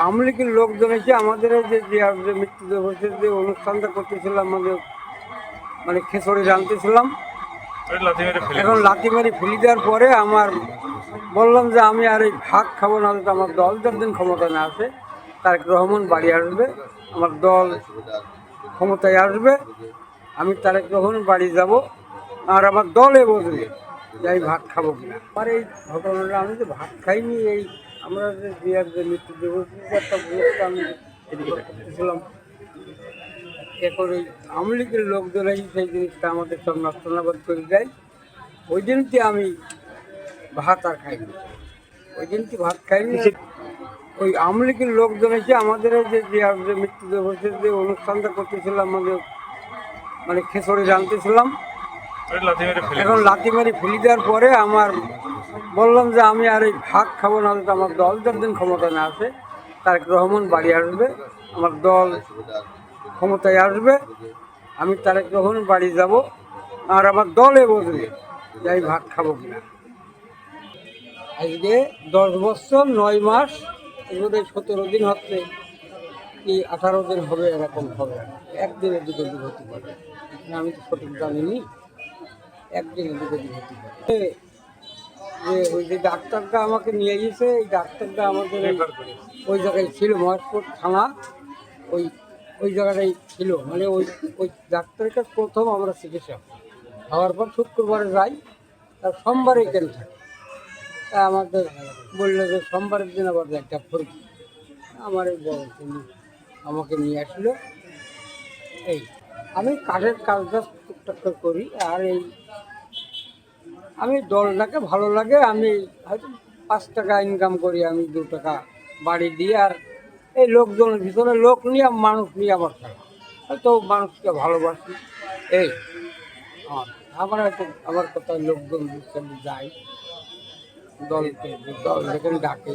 আওয়ামী লীগের লোকজন এসে আমাদের এই যে মৃত্যু দিবসের যে অনুষ্ঠানটা করতেছিলাম আমাদের মানে খেসরে জানতেছিলাম, এখন লাথি মারি ফেলে দেওয়ার পরে আমার বললাম যে আমি আর এই ভাগ খাবো না, তো আমার দল যতদিন ক্ষমতা না আসে তারেক রহমান বাড়ি আসবে, আমার দল ক্ষমতায় আসবে, আমি তারেক রহমান বাড়ি যাব আর আমার দলে বসবে যে আমি ভাত খাবো কিনা। আমার এই ঘটনাটা আমি যে ভাত খাইনি, এই আমরা যে জিয়ার যে মৃত্যু দিবস একটা অনুষ্ঠান করতেছিলাম, এখন ওই আওয়ামী লীগের লোকজনেই সেই জিনিসটা আমাদের সব নষ্টনাবাদ করে দেয়। ওই দিনটি আমি ভাত আর খাইনি, ওই দিনটি ভাত খাইনি। ওই আওয়ামী লীগের লোকজন এসে আমাদের এই যে যে মৃত্যু দিবসের যে অনুষ্ঠানটা করতেছিলাম আমাদের মানে খেসরে জানতেছিলাম, এখন লাথি মারি ফেলে দেওয়ার পরে আমার বললাম যে আমি আর এই ভাগ খাবো না, তো আমার দল যতদিন ক্ষমতা না আসে তারেক রহমান বাড়ি আসবে, আমার দল ক্ষমতায় আসবে, আমি তারেক রহমান বাড়ি যাব আর আমার দলে বসবে যে আমি ভাত খাবো কিনা। আজকে 10 বছর 9 মাস, এগুলো 17 দিন হচ্ছে কি 18 দিন হবে, এরকম হবে, একদিনের দিকে দিক হতে পারে, আমি তো সঠিক জানিনি, একদিনের দিকে দিক হতে পারে। যে ওই যে ডাক্তারটা আমাকে নিয়ে গেছে, এই ডাক্তারটা আমাদের ওই জায়গায় ছিল, মহেশপুর থানা ওই ওই জায়গাটাই ছিল, মানে ওই ওই ডাক্তারের কাছে প্রথম আমরা চিকিৎসা হওয়ার পর শুক্রবারে যাই, তার সোমবারে এখানে থাকে। তা আমাদের বললো যে সোমবারের দিন আবার একটা পরীক্ষা, আমার এই বড় তিনি আমাকে নিয়ে আসলো। এই আমি কাঠের কাজটা টুকটাক করি, আর এই আমি দলটাকে ভালো লাগে, আমি হয়তো 5 টাকা ইনকাম করি, আমি 2 টাকা বাড়ি দিই, আর এই লোকজনের ভিতরে লোক নিয়ে মানুষ নিয়ে আমার খেলা, হয়তো মানুষকে ভালোবাসি। এই আমার হয়তো আমার কোথায় লোকজন যাই দলকে, দল যেখানে ডাকে